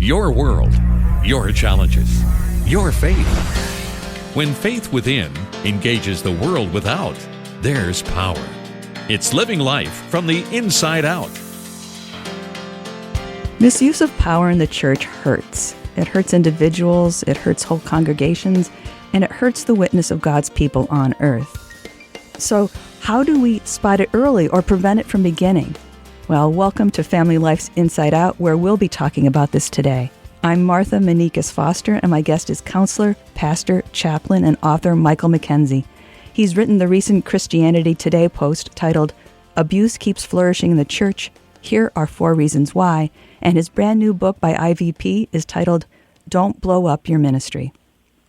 Your world, your challenges, your faith. When faith within engages the world without, there's power. It's living life from the inside out. Misuse of power in the church hurts. It hurts individuals, it hurts whole congregations, and it hurts the witness of God's people on earth. So, how do we spot it early or prevent it from beginning? Well, welcome to Family Life's Inside Out, where we'll be talking about this today. I'm Martha Manikas Foster, and my guest is counselor, pastor, chaplain, and author Michael MacKenzie. He's written the recent Christianity Today post titled, "Abuse Keeps Flourishing in the Church. Here are 4 Reasons Why," and his brand new book by IVP is titled, "Don't Blow Up Your Ministry."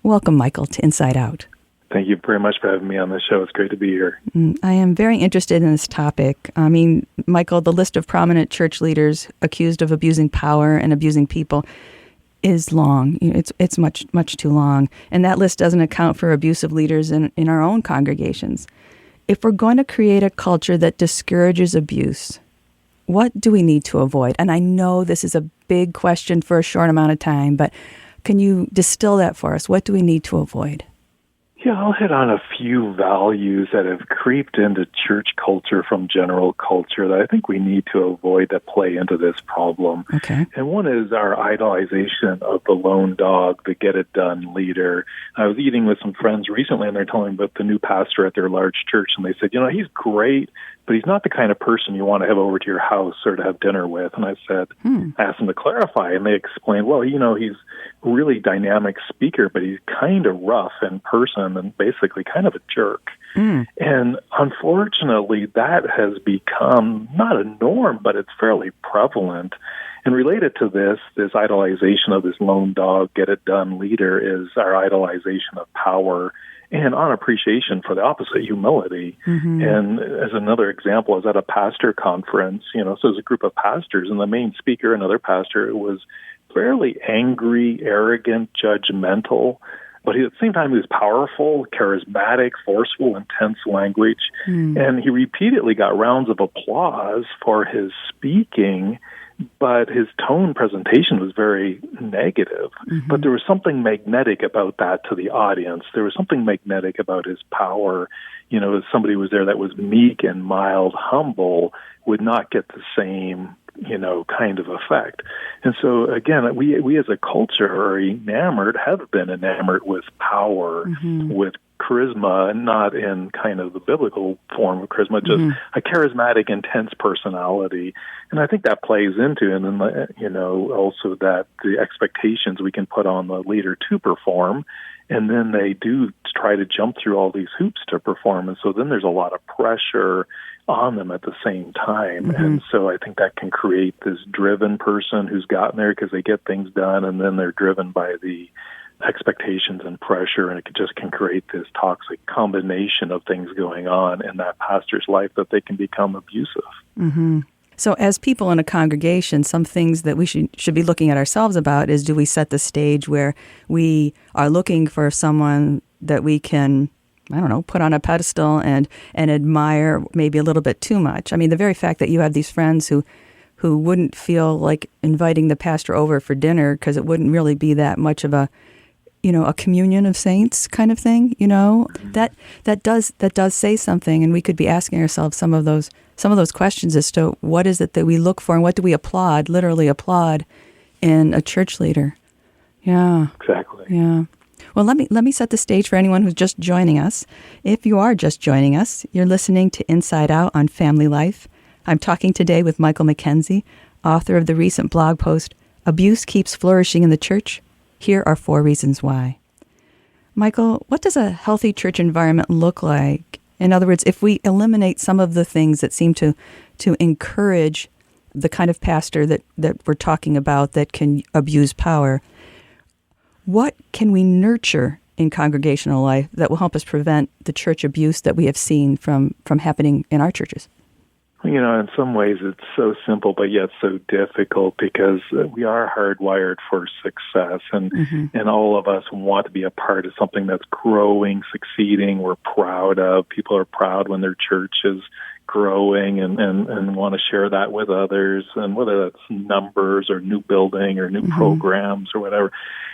Welcome, Michael, to Inside Out. Thank you very much for having me on the show. It's great to be here. I am very interested in this topic. I mean, Michael, the list of prominent church leaders accused of abusing power and abusing people is long. It's much too long. And that list doesn't account for abusive leaders in our own congregations. If we're going to create a culture that discourages abuse, what do we need to avoid? And I know this is a big question for a short amount of time, but can you distill that for us? What do we need to avoid? Yeah, I'll hit on a few values that have creeped into church culture from general culture that I think we need to avoid that play into this problem. Okay. And one is our idolization of the lone dog, the get-it-done leader. I was eating with some friends recently, and they're telling me about the new pastor at their large church, and they said, he's great, but he's not the kind of person you want to have over to your house or to have dinner with. And I said, I asked them to clarify, and they explained, well, he's a really dynamic speaker, but he's kind of rough in person and basically kind of a jerk. And unfortunately, that has become not a norm, but it's fairly prevalent. And related to this idolization of this lone dog, get-it-done leader is our idolization of power and unappreciation for the opposite, humility. And as another example, I was at a pastor conference, so there's a group of pastors, and the main speaker, another pastor, was fairly angry, arrogant, judgmental, but at the same time, he was powerful, charismatic, forceful, intense language, and he repeatedly got rounds of applause for his speaking, but his tone presentation was very negative. But there was something magnetic about that to the audience. There was something magnetic about his power. If somebody was there that was meek and mild, humble, would not get the same kind of effect. And so, again, we as a culture are have been enamored with power, with charisma, and not in kind of the biblical form of charisma, just a charismatic, intense personality. And I think that plays into, and then, also that the expectations we can put on the leader to perform, and then they do try to jump through all these hoops to perform. And so then there's a lot of pressure on them at the same time. And so I think that can create this driven person who's gotten there because they get things done, and then they're driven by the expectations and pressure, and it can create this toxic combination of things going on in that pastor's life that they can become abusive. So as people in a congregation, some things that we should be looking at ourselves about is, do we set the stage where we are looking for someone that we can, put on a pedestal and admire maybe a little bit too much? I mean, the very fact that you have these friends who wouldn't feel like inviting the pastor over for dinner because it wouldn't really be that much of a communion of saints kind of thing, that does say something, and we could be asking ourselves some of those questions as to what is it that we look for and what do we literally applaud in a church leader. Yeah. Exactly. Yeah. Well, let me set the stage for anyone who's just joining us. If you are just joining us, you're listening to Inside Out on Family Life. I'm talking today with Michael MacKenzie, author of the recent blog post, "Abuse Keeps Flourishing in the Church. Here are 4 Reasons Why." Michael, what does a healthy church environment look like? In other words, if we eliminate some of the things that seem to encourage the kind of pastor that we're talking about that can abuse power, what can we nurture in congregational life that will help us prevent the church abuse that we have seen from happening in our churches? In some ways it's so simple, but yet so difficult because we are hardwired for success, and all of us want to be a part of something that's growing, succeeding, we're proud of. People are proud when their church is growing and want to share that with others, and whether that's numbers or new building or new programs or whatever.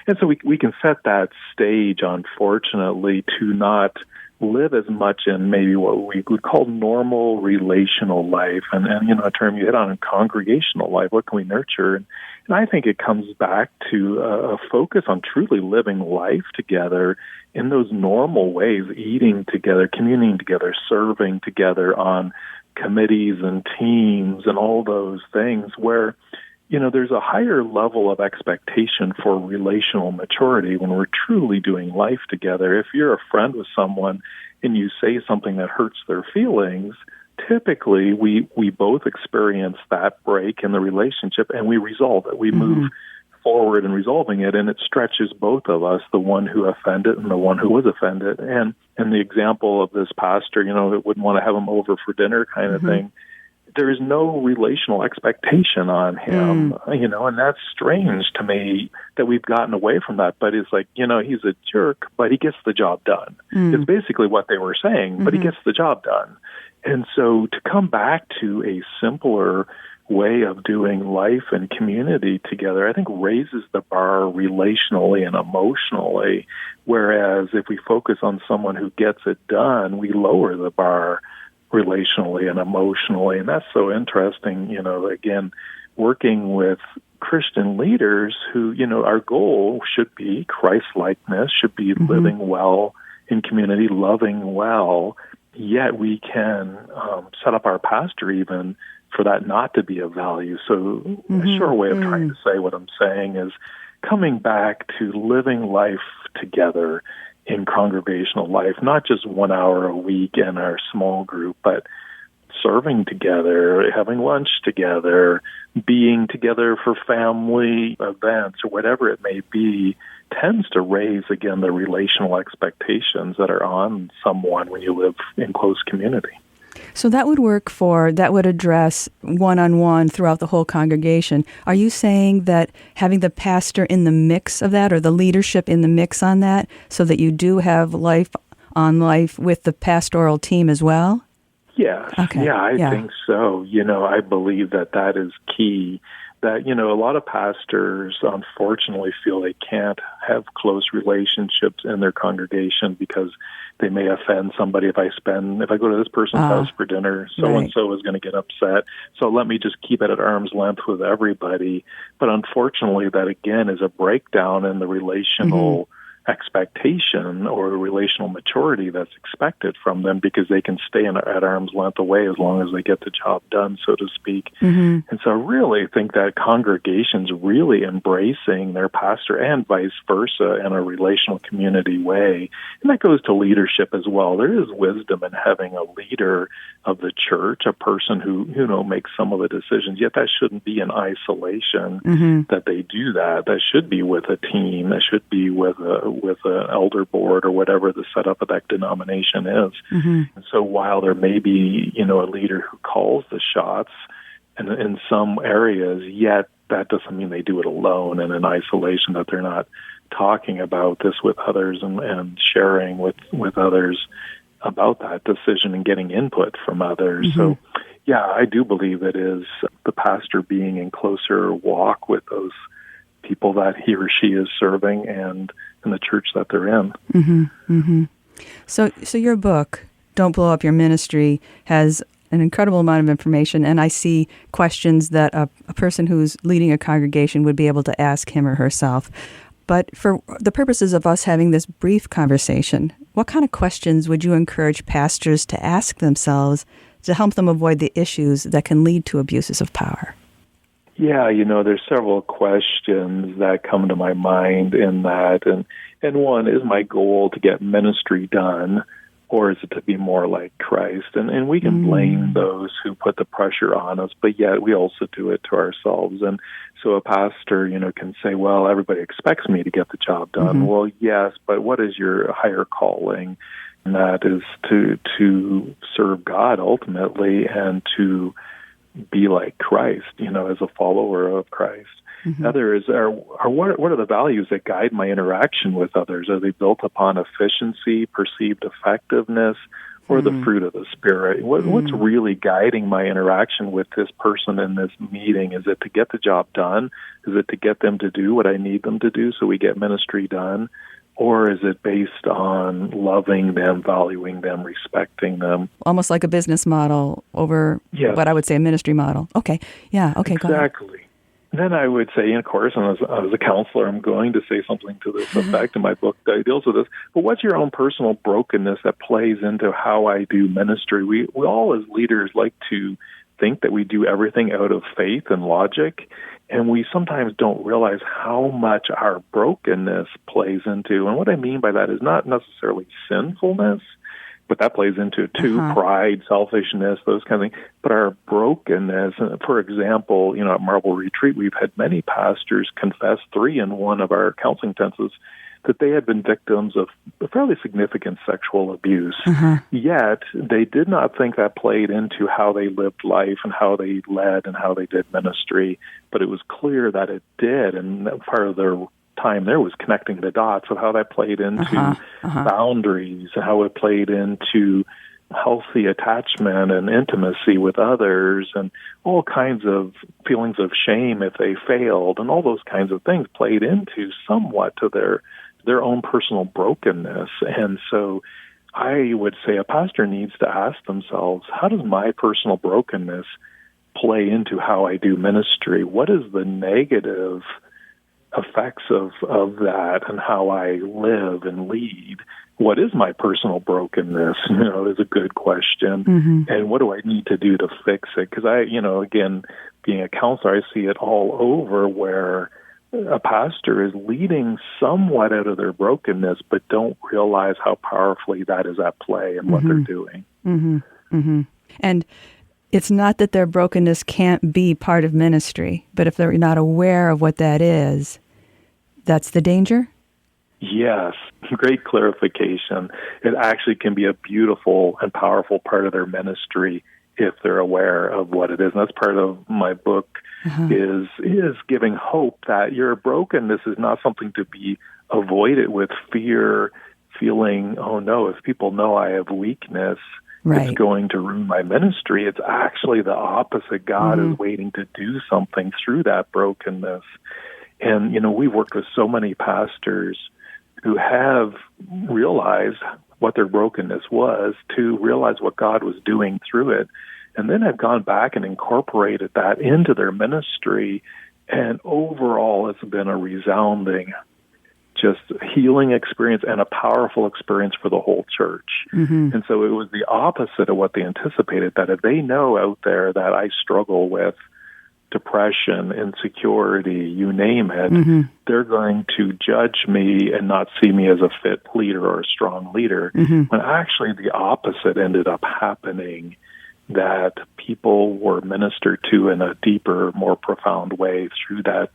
And so we can set that stage, unfortunately, to not live as much in maybe what we would call normal relational life. And a term you hit on, congregational life. What can we nurture? And I think it comes back to a focus on truly living life together in those normal ways, eating together, communing together, serving together on committees and teams and all those things where, there's a higher level of expectation for relational maturity when we're truly doing life together. If you're a friend with someone and you say something that hurts their feelings, typically we both experience that break in the relationship and we resolve it. We move forward in resolving it, and it stretches both of us, the one who offended and the one who was offended. And the example of this pastor, that wouldn't want to have him over for dinner kind of thing, there is no relational expectation on him, and that's strange to me that we've gotten away from that. But it's like, he's a jerk, but he gets the job done. It's basically what they were saying, but he gets the job done. And so to come back to a simpler way of doing life and community together, I think raises the bar relationally and emotionally, whereas if we focus on someone who gets it done, we lower the bar relationally and emotionally. And that's so interesting, again, working with Christian leaders who, our goal should be Christ-likeness, should be living well in community, loving well, yet we can set up our pastor even for that not to be a value. So a short way of trying to say what I'm saying is coming back to living life together in congregational life, not just 1 hour a week in our small group, but serving together, having lunch together, being together for family events or whatever it may be, tends to raise, again, the relational expectations that are on someone when you live in close community. So that would address one-on-one throughout the whole congregation. Are you saying that having the pastor in the mix of that, or the leadership in the mix on that, so that you do have life on life with the pastoral team as well? Yes. Okay. Yeah, I think so. I believe that is key. That, a lot of pastors, unfortunately, feel they can't have close relationships in their congregation because they may offend somebody. If I go to this person's house for dinner, so-and-so is going to get upset. So let me just keep it at arm's length with everybody. But unfortunately, that, again, is a breakdown in the relational expectation or the relational maturity that's expected from them, because they can stay at arm's length away as long as they get the job done, so to speak. And so I really think that congregations really embracing their pastor and vice versa in a relational community way. And that goes to leadership as well. There is wisdom in having a leader of the church, a person who, makes some of the decisions, yet that shouldn't be in isolation that they do that. That should be with a team. That should be with an elder board or whatever the setup of that denomination is. And so while there may be, a leader who calls the shots in some areas, yet that doesn't mean they do it alone and in isolation, that they're not talking about this with others and sharing with others about that decision and getting input from others. So, yeah, I do believe it is the pastor being in closer walk with those people that he or she is serving and in the church that they're in. So your book, Don't Blow Up Your Ministry, has an incredible amount of information, and I see questions that a person who's leading a congregation would be able to ask him or herself. But for the purposes of us having this brief conversation, what kind of questions would you encourage pastors to ask themselves to help them avoid the issues that can lead to abuses of power? Yeah, there's several questions that come to my mind in that. And one, is my goal to get ministry done, or is it to be more like Christ? And we can blame those who put the pressure on us, but yet we also do it to ourselves. And so a pastor, can say, well, everybody expects me to get the job done. Well, yes, but what is your higher calling? And that is to serve God ultimately and to be like Christ, as a follower of Christ. Others what are the values that guide my interaction with others? Are they built upon efficiency, perceived effectiveness, or the fruit of the Spirit? What's really guiding my interaction with this person in this meeting? Is it to get the job done? Is it to get them to do what I need them to do so we get ministry done? Or is it based on loving them, valuing them, respecting them? Almost like a business model over what I would say a ministry model. Okay. Yeah. Okay. Exactly. Then I would say, of course, and as a counselor, I'm going to say something to this effect, and my book deals with this, but what's your own personal brokenness that plays into how I do ministry? We all as leaders like to think that we do everything out of faith and logic, and we sometimes don't realize how much our brokenness plays into. And what I mean by that is not necessarily sinfulness, but that plays into it too, pride, selfishness, those kind of things. But our brokenness, for example, at Marble Retreat, we've had many pastors confess 3 in one of our counseling intensives that they had been victims of fairly significant sexual abuse. Yet they did not think that played into how they lived life and how they led and how they did ministry. But it was clear that it did, and part of their time there was connecting the dots of how that played into boundaries, how it played into healthy attachment and intimacy with others, and all kinds of feelings of shame if they failed, and all those kinds of things played into somewhat to their own personal brokenness. And so I would say a pastor needs to ask themselves, how does my personal brokenness play into how I do ministry? What is the negative effects of that and how I live and lead? What is my personal brokenness? Is a good question. And what do I need to do to fix it? Because again, being a counselor, I see it all over where a pastor is leading somewhat out of their brokenness, but don't realize how powerfully that is at play in what they're doing. And it's not that their brokenness can't be part of ministry, but if they're not aware of what that is, that's the danger? Yes, great clarification. It actually can be a beautiful and powerful part of their ministry if they're aware of what it is. And that's part of my book, is giving hope that your brokenness is not something to be avoided with fear, feeling, oh no, if people know I have weakness, it's going to ruin my ministry. It's actually the opposite. God is waiting to do something through that brokenness. And, we've worked with so many pastors who have realized what their brokenness was, to realize what God was doing through it, and then have gone back and incorporated that into their ministry. And overall, it's been a resounding, just healing experience and a powerful experience for the whole church. And so it was the opposite of what they anticipated, that if they know out there that I struggle with depression, insecurity, you name it, they're going to judge me and not see me as a fit leader or a strong leader, when actually the opposite ended up happening, that people were ministered to in a deeper, more profound way through that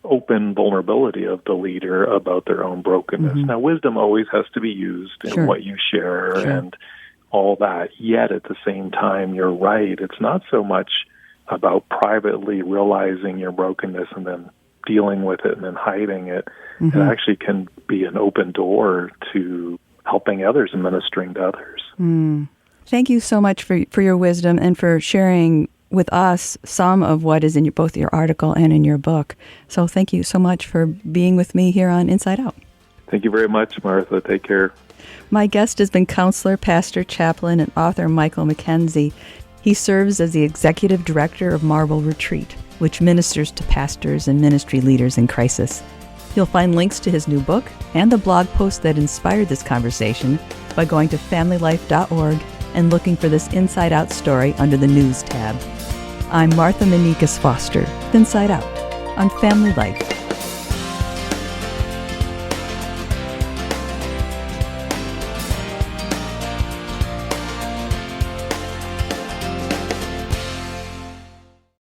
open vulnerability of the leader about their own brokenness. Now, wisdom always has to be used in what you share and all that, yet at the same time, you're right, it's not so much about privately realizing your brokenness and then dealing with it and then hiding it. It actually can be an open door to helping others and ministering to others. Thank you so much for your wisdom and for sharing with us some of what is in both your article and in your book. So thank you so much for being with me here on Inside Out. Thank you very much, Martha. Take care. My guest has been counselor, pastor, chaplain, and author Michael MacKenzie. He serves as the executive director of Marble Retreat, which ministers to pastors and ministry leaders in crisis. You'll find links to his new book and the blog post that inspired this conversation by going to familylife.org and looking for this Inside Out story under the News tab. I'm Martha Manikas Foster, Inside Out, on Family Life.